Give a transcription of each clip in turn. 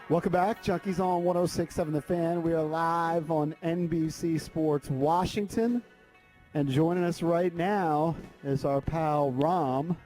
Welcome back, Junkies on 106.7 The Fan. We are live on NBC Sports Washington. And joining us right now is our pal Rom,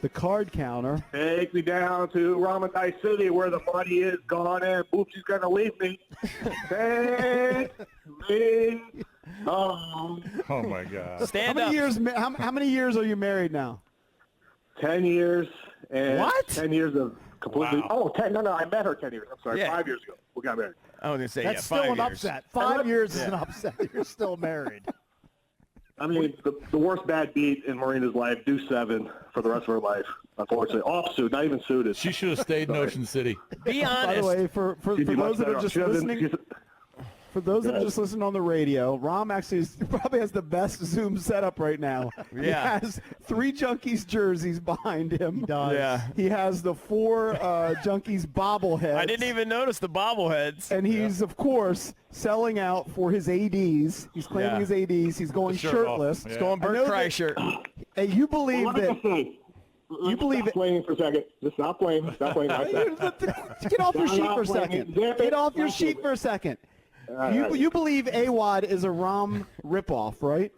the card counter. Take me down to Ramadai City where the money is gone and Boopsy's going to leave me. Take me home. Oh, my God. Stand up. How many years are you married now? 10 years and What? 10 years of completely. Wow. Oh, 10. No, I met her 10 years. I'm sorry, Yeah. 5 years ago. We got married. I was going to say, That's yeah, still 5 an years. upset. 5 years is an upset. You're still married. I mean, the worst bad beat in Marina's life, do 7 for the rest of her life, unfortunately. Off suit, not even suited. She should have stayed in Ocean City. Be honest. By the way, for She'd be those much that are better. just She doesn't- listening, for those that are just listening on the radio, Rom actually probably has the best Zoom setup right now. Yeah. He has 3 Junkies jerseys behind him. He does. Yeah. He has the 4 Junkies bobbleheads. I didn't even notice the bobbleheads. And he's, of course, selling out for his ADs. He's claiming Yeah. his ADs. He's going The shirt off. shirtless. Yeah. It's going I Bert know that- Kreischer. Hey, you believe Let me that... just say, You believe stop it? playing for a second. Just stop playing. Stop playing. Get off your sheet for a second. Get off your sheet for a second. You believe AWOD is a Rom ripoff, right?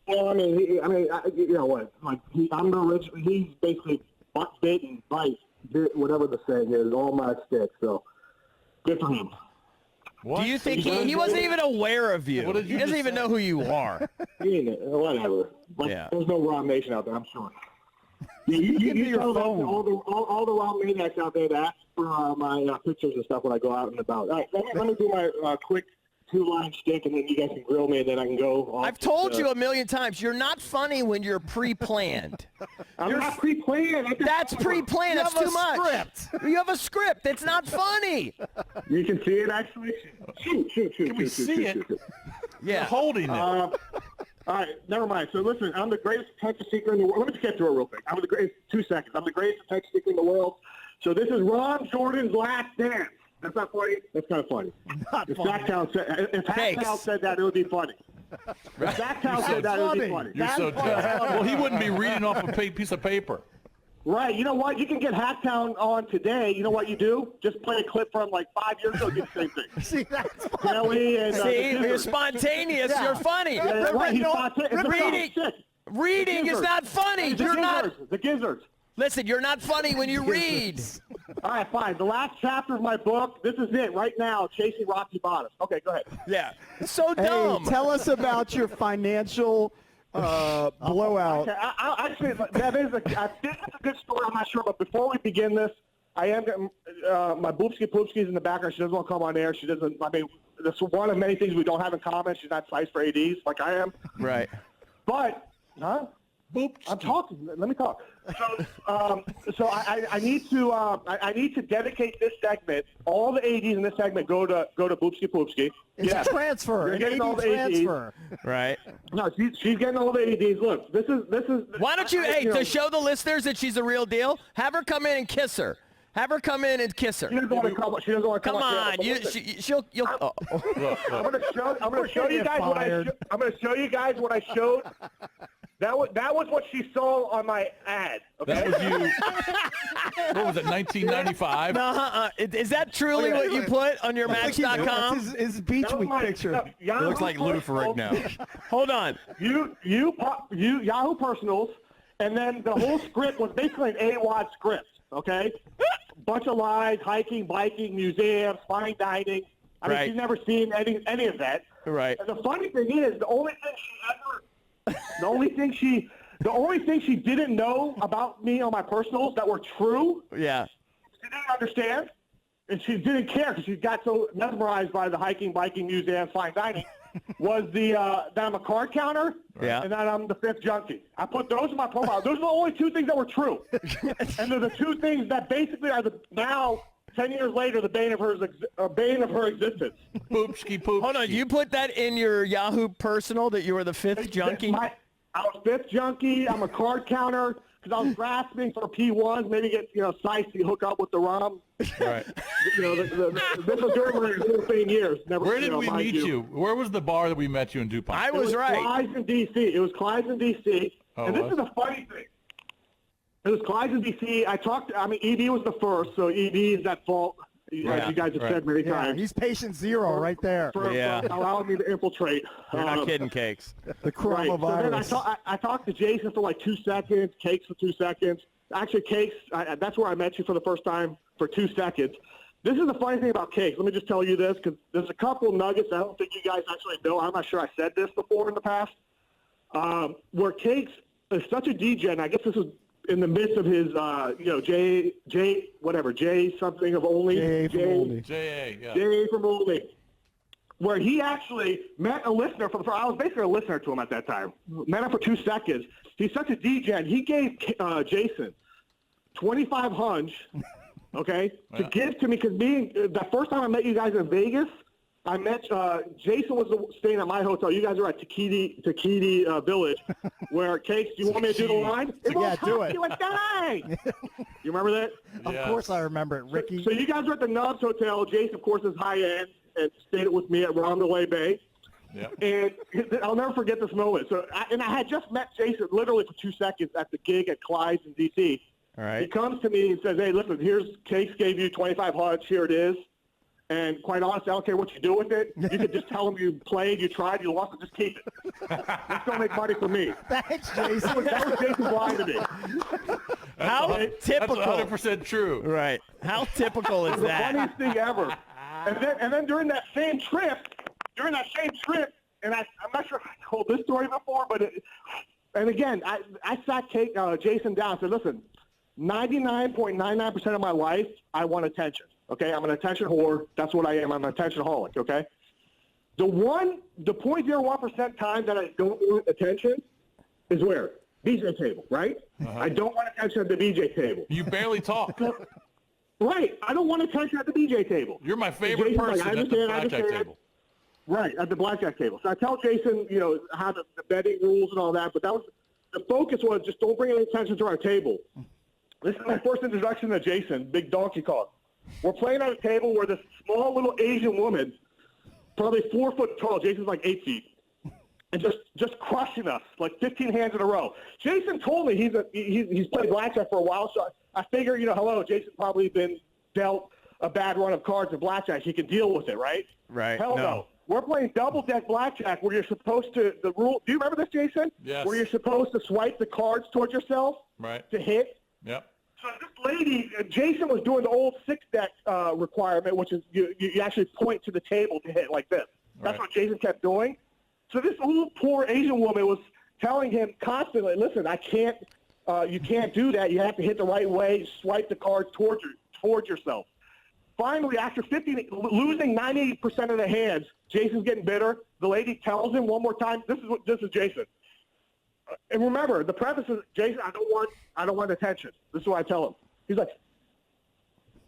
Well, you know what? Like, I'm the original. He's basically bait and bite, whatever the saying is, all my stick. So, good for him. What? Do you think he wasn't even aware of you? What did He you doesn't just even say? know who you are. Whatever. But Yeah. there's no Rom Nation out there, I'm sure. Yeah, you tell that to all the Rom maniacs out there to ask for my pictures and stuff when I go out and about. All right, let me do my quick 2-line stick, and then you guys can grill me, and then I can go. Off I've told you a million times, you're not funny when you're pre-planned. I'm not pre-planned. That's pre-planned. That's too much. You have a script. It's not funny. You can see it, actually. Shoot. Can we see it? You're Yeah. holding it. All right, never mind. So listen, I'm the greatest detective seeker in the world. Let me just get to it real quick. I'm the greatest. 2 seconds. I'm the greatest detective seeker in the world. So this is Ron Jordan's last dance. That's not funny. That's kind of funny. If Hacktown said that, it would be funny. If Hacktown said that, it would be funny. You're so tough. Well, he wouldn't be reading off a piece of paper. Right. You know what? You can get Hacktown on today. You know what you do? Just play a clip from like 5 years ago. Do the same thing. See, that's Kelly and See, you're spontaneous. Yeah. You're funny. Reading is not funny. You're not. The gizzards. Listen, you're not funny when you read. All right, fine. The last chapter of my book, this is it right now, Chasing Rocky Bottom. Okay, go ahead. Yeah. It's so Hey, dumb. tell us about your financial blowout. Okay, actually, I think it's a good story. I'm not sure, but before we begin this, I am getting my Boopsky's in the background. She doesn't want to come on air. She doesn't. I mean, that's one of many things we don't have in common. She's not sized for ADs like I am. Right. But, I'm talking. Let me talk. So I need to dedicate this segment. All the ADs in this segment go to Boopsky. It's a transfer. You're An getting all AD the ADs. transfer. Right. No, she's getting all the ADs. Look, this is. Why don't you, know, to show the listeners that she's a real deal, have her come in and kiss her. Have her come in and kiss her. She doesn't want to come. She doesn't want to Come come on, you'll. Oh. I'm gonna show you guys what I'm gonna show you guys what I showed. That was what she saw on my ad. Okay. That was you. What was it, 1995? No, is that truly what you put on your Match.com? That's his beach week picture. It looks like Lou Ferrigno. Hold on. You Yahoo Personals, and then the whole script was basically an AWOD script. Okay. Bunch of lies, hiking, biking, museums, fine dining. I mean, Right. she's never seen any of that. Right. And the funny thing is, the only thing she didn't know about me on my personals that were true, Yeah. she didn't understand, and she didn't care because she got so mesmerized by the hiking, biking, museums, fine dining, was that I'm a card counter, Yeah. and that I'm the 5th junkie. I put those in my profile. Those are the only 2 things that were true, and they're the 2 things that basically are now. 10 years later, the bane of her existence. Poopski. Hold on. You put that in your Yahoo personal that you were the 5th junkie? I was 5th junkie. I'm a card counter because I was grasping for P1s, maybe get size to hook up with the Rom. Right. This was during my Hall years. Never, Where did we mind meet you? Where was the bar that we met you in DuPont? I It was right. Clyde's in D.C. It was Clyde's in D.C. Oh, and this what? is a funny thing. It was Clyde's in D.C. ED was the first, so ED is at fault, as you guys have said many times. He's patient zero right there. For allowing me to infiltrate. You're not kidding, Cakes. The coronavirus. Right. So then I talked to Jason for like 2 seconds, Cakes for 2 seconds. Actually, Cakes, that's where I met you for the first time for 2 seconds. This is the funny thing about Cakes. Let me just tell you this, because there's a couple nuggets I don't think you guys actually know. I'm not sure I said this before in the past. Where Cakes is such a DJ, and I guess this is in the midst of his, J something of Only. J from Only. J from Only. Where he actually met a listener I was basically a listener to him at that time. Met him for 2 seconds. He's such a DJ, and he gave Jason 2,500, okay, to give to me, because the first time I met you guys in Vegas, I met Jason was staying at my hotel. You guys were at Takiti Village, where Cakes, do you want me to do the line? Yeah, do it. You remember that? Of course I remember it, Ricky. So you guys were at the Nubs Hotel. Jason, of course, is high end and stayed with me at Rondelay Bay. Yeah. And I'll never forget this moment. I had just met Jason literally for 2 seconds at the gig at Clyde's in D.C. All right. He comes to me and says, "Hey, listen, Cakes gave you 2,500. Here it is. And quite honestly, I don't care what you do with it. You could just tell him you played, you tried, you lost, and just keep it. Just don't make money for me." Thanks, Jason. That was Jason's line to me. How typical. That's 100% true. Right. How typical is It was the that? funniest thing ever. And then during that same trip, and I'm not sure if I told this story before, but and again, I sat Jason down and said, "Listen, 99.99% of my life, I want attention. Okay, I'm an attention whore. That's what I am. I'm an attention-holic, okay? The 0.01% time that I don't want attention is where? BJ table, right? I don't want attention at the BJ table. You barely talk. Right. I don't want attention at the BJ table. You're my favorite Jason's person like, at the blackjack table. Right, at the blackjack table. So I tell Jason, how the betting rules and all that, but the focus was just don't bring any attention to our table. This is my first introduction to Jason, Big Donkey Kong. We're playing at a table where this small little Asian woman, probably 4 foot tall, Jason's like 8 feet, and just crushing us, like 15 hands in a row. Jason told me he's played blackjack for a while, so I figure, hello, Jason's probably been dealt a bad run of cards in blackjack. He can deal with it, right? Right. Hell no. We're playing double-deck blackjack where you're supposed to, the rule, do you remember this, Jason? Yes. Where you're supposed to swipe the cards towards yourself to hit. Yep. So this lady, Jason was doing the old 6-deck requirement, which is you actually point to the table to hit like this. That's what Jason kept doing. So this little poor Asian woman was telling him constantly, "Listen, I can't. You can't do that. You have to hit the right way. Swipe the cards towards yourself." Finally, after losing 98% of the hands, Jason's getting bitter. The lady tells him one more time, "This is Jason." And remember, the preface is, "Jason, I don't want attention." This is what I tell him. He's like,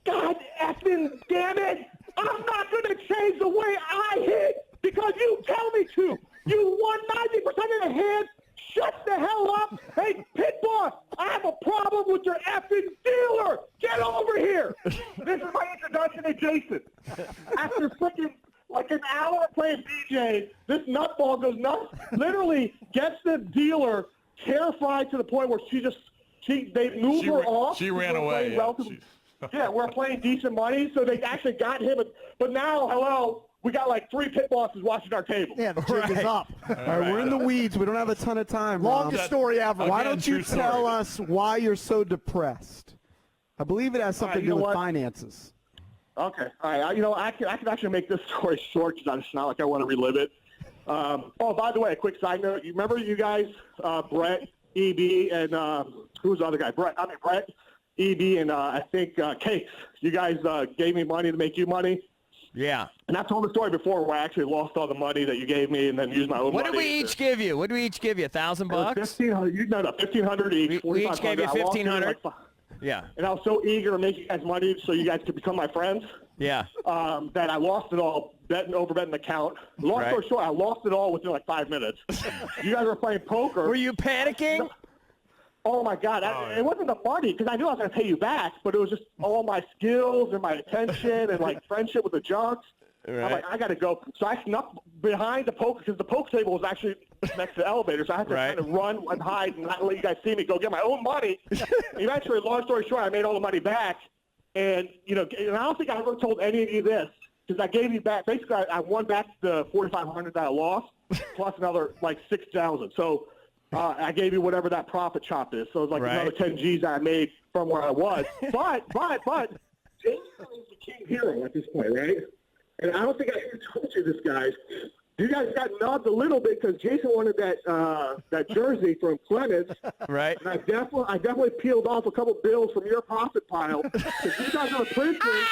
"God effing damn it! I'm not going to change the way I hit because you tell me to. You won 90% of the hands. Shut the hell up. Hey, pit boss, I have a problem with your effing dealer. Get over here." This is my introduction to Jason. After freaking like an hour of playing BJ, this nutball goes nuts. Literally gets the dealer terrified to the point where they move her off. She ran away. Yeah, we're playing decent money, so they actually got him. But now, hello, we got like 3 pit bosses watching our table. Yeah, the jig is up. All right, we're in the weeds. We don't have a ton of time. Longest story ever. Why Again, don't you true story. tell us why you're so depressed? I believe it has something to do with finances. Okay. All right. I can actually make this story short because it's not like I want to relive it. By the way, a quick side note. You remember you guys, Brett, EB, and who was the other guy? Brett, EB, and I think Cakes. You guys gave me money to make you money. Yeah. And I've told the story before where I actually lost all the money that you gave me and then used my own money. What did we each give you? What did we each give you? $1,000 bucks? $1,500 each. We each gave you $1,500. Yeah. And I was so eager to make you guys money so you guys could become my friends. Yeah. That I lost it all betting the account. Long story short, I lost it all within like 5 minutes. You guys were playing poker. Were you panicking? Oh my God! It wasn't the money because I knew I was going to pay you back, but it was just all my skills and my attention and like friendship with the junks. Right. I'm like, I got to go. So I snuck behind the poker because the poker table was actually next to the elevator, so I had to kind of run and hide and not let you guys see me go get my own money. Eventually, long story short, I made all the money back. And, and I don't think I ever told any of you this, because I gave you back, basically I won back the $4,500 that I lost, plus another, like, $6,000. So I gave you whatever that profit chop is. So it was like another 10 G's that I made from where I was. But, Jason is the king hero at this point, right? And I don't think I ever told you this, guys. You guys got nubbed a little bit because Jason wanted that jersey from Clemens. Right. And I definitely peeled off a couple bills from your profit pile. Because you guys are the princes.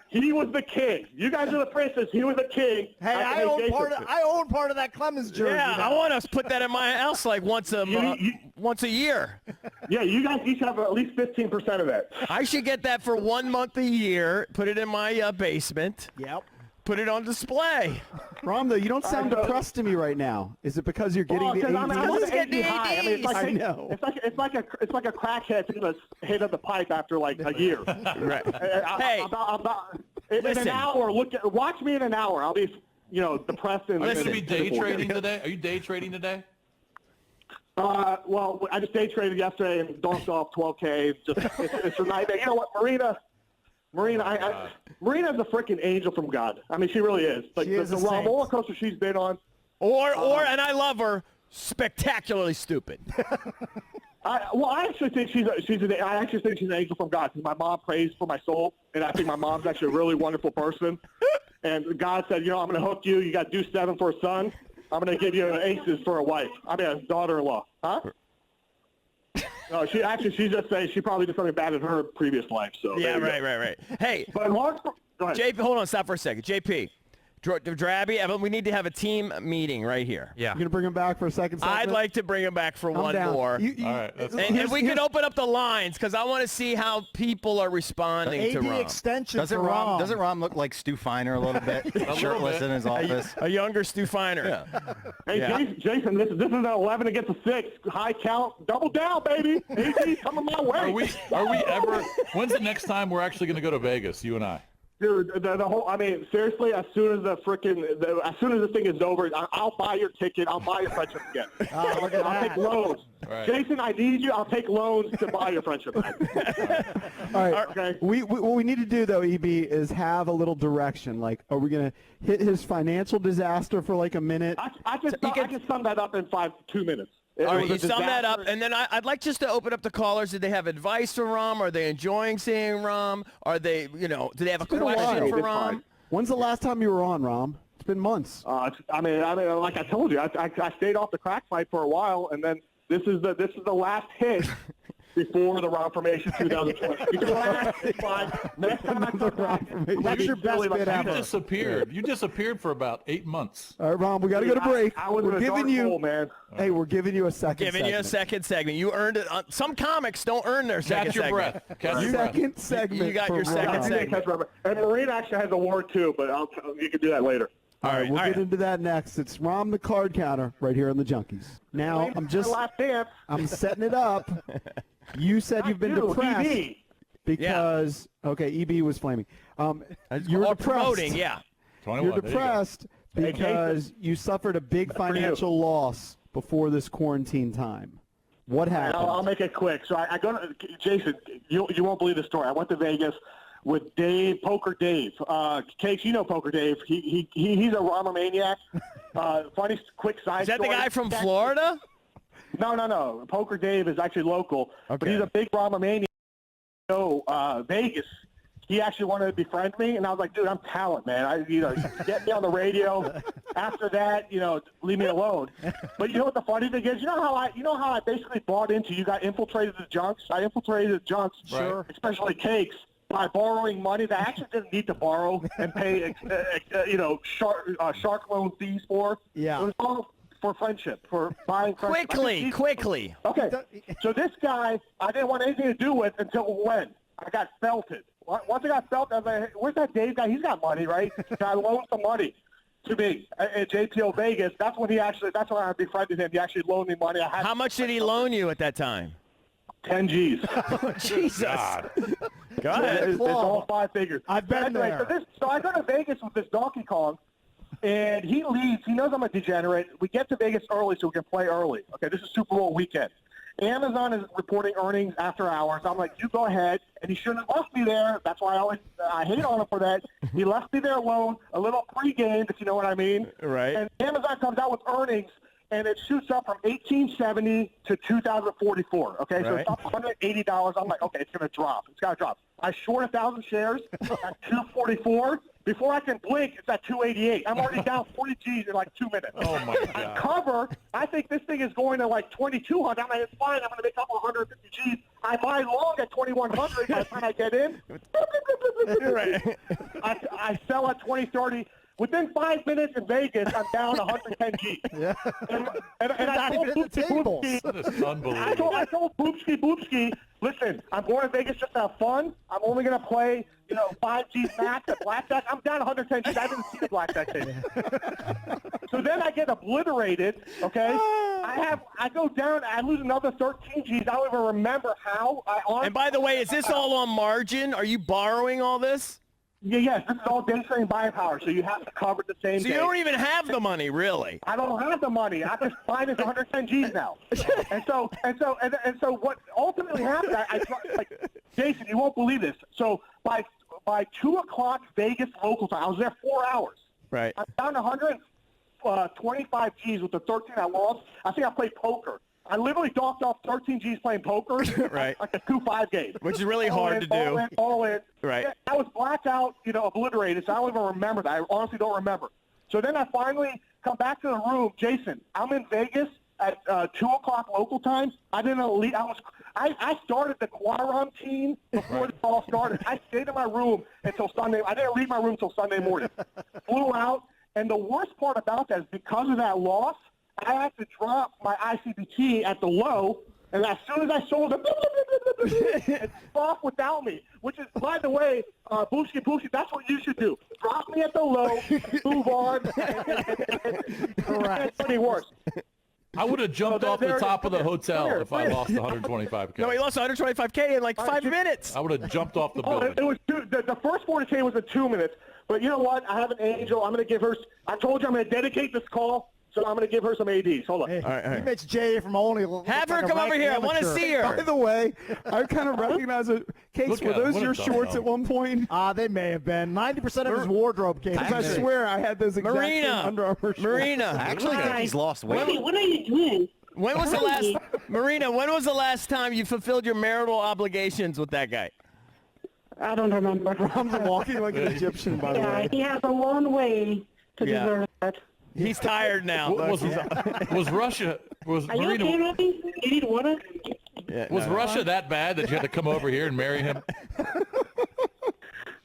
He was the king. You guys are the princes. He was the king. Hey, I own part of that Clemens jersey. Yeah, I want to put that in my house like once a year. Yeah, you guys each have at least 15% of that. I should get that for 1 month a year, put it in my basement. Yep. Put it on display. Rom, though, you don't sound depressed to me right now. Is it because you're getting the AD? I'm Let's get the high. I mean, it's like, I know. It's like a crackhead taking a hit of the pipe after like a year. Right. Hey, in listen. an hour. Watch me in an hour. I'll be, depressed. And Are you going to be day trading today? Are you day trading today? Well, I just day traded yesterday and dunked off 12K. It's a nightmare. You know what, Marina's a freaking angel from God. I mean, she really is. Like the roller coaster she's been on. And I love her, spectacularly stupid. I actually think she's an angel from God because my mom prays for my soul, and I think my mom's actually a really wonderful person. And God said, I'm going to hook you. You got deuce 7 for a son. I'm going to give you aces for a wife. I mean, a daughter-in-law. Huh? No, she's just saying she probably did something bad in her previous life. So yeah, right. Hey, but go ahead. JP, hold on, stop for a second. JP, Drabby, Evan, we need to have a team meeting right here. Yeah. You're going to bring him back for a second segment? I'd like to bring him back for one down. more. All right. And we can open up the lines because I want to see how people are responding to AD Rom. extension Doesn't for Rom, Rom. doesn't Rom look like Stu Feiner a little bit? Shirtless bit. in his office. A younger Stu Feiner. Yeah. Hey, Yeah. Jason, this is an 11 against a 6. High count. Double down, baby. AD coming my way. Are we ever? When's the next time we're actually going to go to Vegas, you and I? Dude, the whole, I mean, seriously, as soon as as soon as this thing is over, I'll buy your ticket. I'll buy your friendship again. Oh, look at I'll that. take loans. Right. Jason, I need you. I'll take loans to buy your friendship back. All right. Okay. What we need to do, though, EB, is have a little direction. Like, are we going to hit his financial disaster for like a minute? I can sum that up in 2 minutes. All right, you sum that up, and then I'd like just to open up the callers. Did they have advice for Rom? Are they enjoying seeing Rom? Are they, do they have a been a while. question for It's Rom? fine. When's the last time you were on, Rom? It's been months. I mean, like I told you, I stayed off the crack fight for a while, and then this is the last hit before the Ron Formation 2020. Next time I talk That's your best bit You ever. disappeared. You disappeared for about 8 months. All right, Rom, we got to go to break. I was in We're a giving dark you, hole, man. Hey, we're giving you a second Giving you a second segment. You earned it. Some comics don't earn their second Catch your segment. breath. Catch your breath. Second segment. You got for your second Rom. segment. And Marina actually has a award too, but you can do that later. All right, we'll all get right. into that next. It's Rom the card counter right here on the Junkies. Now, Last dance. I'm setting it up. You said you've been depressed EB. because EB was flaming. You're Or depressed. promoting, yeah. 21. You're there you go. depressed because you suffered a big financial loss before this quarantine time. What happened? I'll make it quick. So I go to Jason. You won't believe the story. I went to Vegas with Poker Dave. Cakes, you know Poker Dave. He's a Rama maniac. Funny quick side Is that the story. guy from Florida? No. Poker Dave is actually local, but he's a big Rama maniac. Vegas. He actually wanted to befriend me, and I was like, dude, I'm talent, man. Get me on the radio. After that, leave me alone. But you know what the funny thing is? You know how I basically bought into you got infiltrated the junks? I infiltrated the junks, Sure. especially Cakes, by borrowing money that I actually didn't need to borrow and pay, shark loan fees for. Yeah. It was all for friendship, for buying friendship. Quickly. Okay, so this guy I didn't want anything to do with until when? I got felted. Once I got felted, I was like, where's that Dave guy? He's got money, right? So I loaned some money to me at JPO Vegas. That's when I befriended him. He actually loaned me money. How much did he loan you at that time? 10 G's. Jesus. God. Got it. It's all 5 figures. I've been Anyway, there. So I go to Vegas with this Donkey Kong, And he leaves. He knows I'm a degenerate. We get to Vegas early so we can play early. Okay, this is Super Bowl weekend. Amazon is reporting earnings after hours. I'm like, you go ahead. And he shouldn't have left me there. That's why I hate on him for that. He left me there alone, a little pregame, if you know what I mean. Right. And Amazon comes out with earnings, and it shoots up from $1,870 to $2,044. Okay, so Right. it's up $180. I'm like, okay, it's going to drop. It's got to drop. I short 1,000 shares at $244. Before I can blink, it's at $288. I'm already down 40 G's in like 2 minutes. Oh, my I God. cover. I think this thing is going to like 2,200. I'm like, it's fine. I'm going to make up 150 G's. I buy long at 2,100 by the time I get in. Right. I sell at 2030. Within 5 minutes in Vegas, I'm down 110 G's. Yeah. And I told even the tables. That is unbelievable. I told Boopski, listen, I'm going to Vegas just to have fun. I'm only going to play, 5 G's max at blackjack. I'm down 110 G's. I didn't see the blackjack table. So then I get obliterated, okay? I go down. I lose another 13 G's. I don't even remember how. And by the way, is this all on margin? Are you borrowing all this? Yes, this is all day trading buying power, so you have to cover the same So day. you don't even have the money, really. I don't have the money. I just find it's 110 G's now. and so what ultimately happened, Jason, you won't believe this. So by 2 o'clock Vegas local time, I was there 4 hours. Right. I'm down 125 G's with the 13 I lost. I think I played poker. I literally docked off 13 G's playing poker. Right. Like a 2-5 game. Which is really hard to do. All in. Right. Yeah, I was blacked out, obliterated, so I don't even remember that. I honestly don't remember. So then I finally come back to the room. Jason, I'm in Vegas at 2 o'clock local time. I didn't leave. I started the Quaron team before this all started. I stayed in my room until Sunday. I didn't leave my room until Sunday morning. Flew out. And the worst part about that is because of that loss, I had to drop my ICBT at the low, and as soon as I sold it, it's off without me, which is, by the way, Boopski, that's what you should do. Drop me at the low, move on, and it's pretty worse. I would have jumped off the top of the hotel if I lost 125K. No, he lost 125K in like 5 minutes. I would have jumped off the Oh, building. it was the first 40K was in 2 minutes, but you know what? I have an angel. I'm going to give her. I told you I'm going to dedicate this call. So I'm going to give her some ADs. Hold on. Hey, all right. He makes Jay from only. Have her come over here. I want to see her. By the way, I kind of recognize it. Case, Look were at him. those What a your dumb shorts dog. at one point? They may have been. 90% of his wardrobe came. I swear I had those exact same Under Armour shorts. Marina. I actually think he's lost weight. Wait, what are you doing? When was the last, Marina, when was the last time you fulfilled your marital obligations with that guy? I don't remember. I'm walking like an Egyptian, by the Yeah, way. he has a long way to Yeah. deserve that. He's tired now. Was Russia was Are you Marina okay, Robbie? You need water? was Russia that bad that you had to come over here and marry him?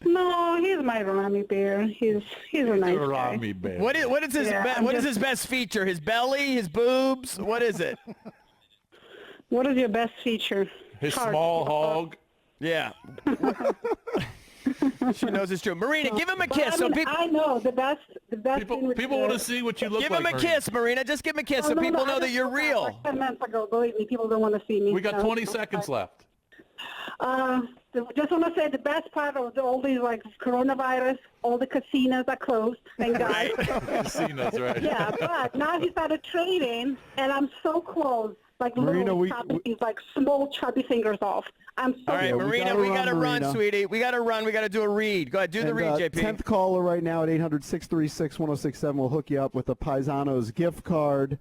No, he's my Rami bear. He's a nice guy. Rami bear. What is his Yeah, I'm what is just- his best feature? His belly, his boobs? What is it? What is your best feature? His Heart. small hog? Yeah. She knows it's true. Marina, give him a But, kiss. I so mean, people I know the best thing with People want to see what you look give like. him a Marina. kiss, Marina. Just give him a kiss so No, people I know that just you're told that real. Like 10 minutes ago, believe me, people don't want to see me. We got so- 20 seconds left. Just want to say the best part of all these like coronavirus, all the casinos are closed. Thank God. Right. Casinos, right? Yeah, but now he started trading, and I'm so close. Like Marina, little chubby, like small chubby fingers off. I'm so All right, Yeah, we Marina, gotta we run, got to run, Marina. sweetie. We got to run. We got to do a read. Go ahead, do the And, read, JP. 10th caller right now at 800-636-1067 will hook you up with a Paisanos gift card.